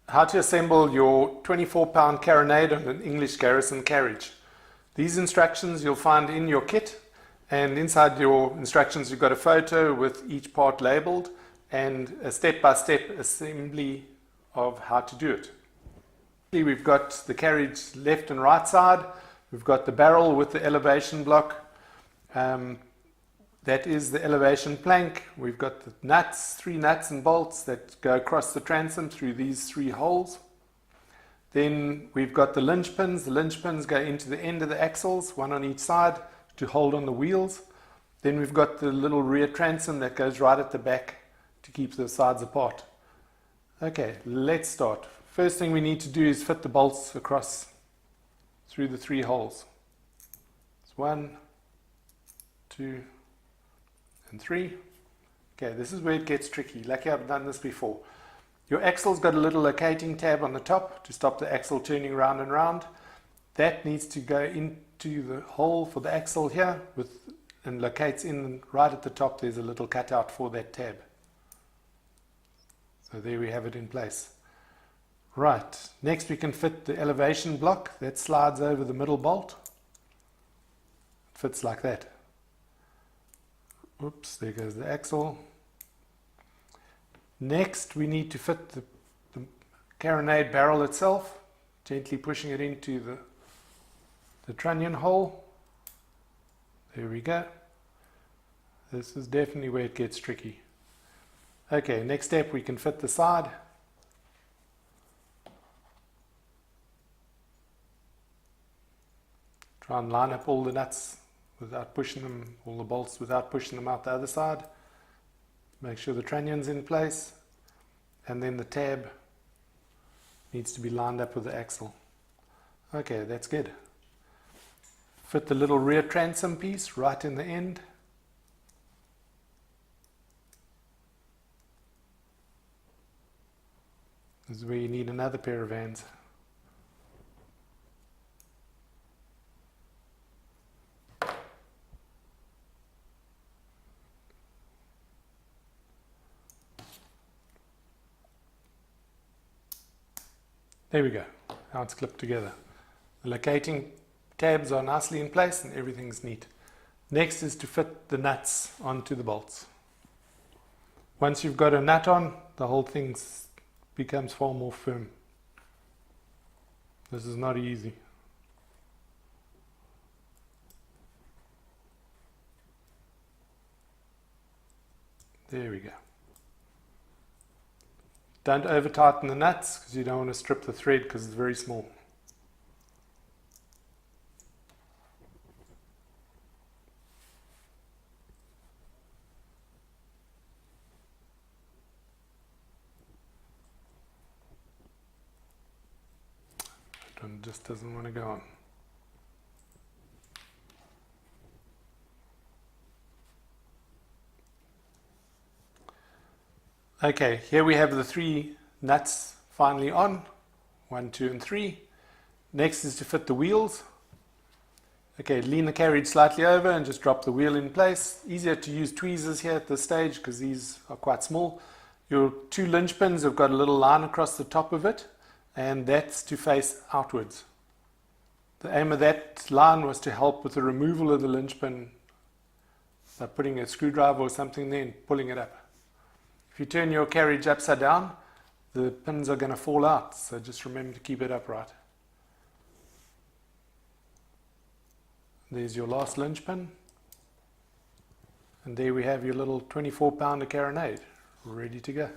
How to assemble your 24-pound carronade on an English garrison carriage. These instructions you'll find in your kit, and inside your instructions you've got a photo with each part labeled and a step-by-step assembly of how to do it. We've got the carriage left and right side. We've got the barrel with the elevation block. That is the elevation plank. We've got the nuts, 3 nuts and bolts that go across the transom through these 3 holes. Then we've got the linchpins. The linchpins go into the end of the axles, 1 on each side, to hold on the wheels. Then we've got the little rear transom that goes right at the back to keep the sides apart. Okay, let's start. First thing we need to do is fit the bolts across through the 3 holes. It's 1, 2, and 3. Okay, this is where it gets tricky. Lucky I've done this before. Your axle's got a little locating tab on the top to stop the axle turning round and round. That needs to go into the hole for the axle here and locates in right at the top. There's a little cutout for that tab. So there we have it in place. Right, next we can fit the elevation block. That slides over the middle bolt. It fits like that. Oops, there goes the axle. Next we need to fit the carronade barrel itself, gently pushing it into the trunnion hole. There we go. This is definitely where it gets tricky. Okay, next step, we can fit the side. Try and line up all the nuts without pushing them, all the bolts without pushing them out the other side. Make sure the trunnion's in place, and then the tab needs to be lined up with the axle. Okay, that's good. Fit the little rear transom piece right in the end. This is where you need another pair of hands. There we go. Now it's clipped together. The locating tabs are nicely in place and everything's neat. Next is to fit the nuts onto the bolts. Once you've got a nut on, the whole thing becomes far more firm. This is not easy. There we go. Don't over tighten the nuts because you don't want to strip the thread because it's very small. That one just doesn't want to go on. Okay, here we have the 3 nuts finally on, 1, 2, and 3. Next is to fit the wheels. Okay, lean the carriage slightly over and just drop the wheel in place. Easier to use tweezers here at this stage because these are quite small. Your 2 linchpins have got a little line across the top of it, and that's to face outwards. The aim of that line was to help with the removal of the linchpin by putting a screwdriver or something there and pulling it up. If you turn your carriage upside down, the pins are going to fall out, so just remember to keep it upright. There's your last linchpin, and there we have your little 24-pounder carronade ready to go.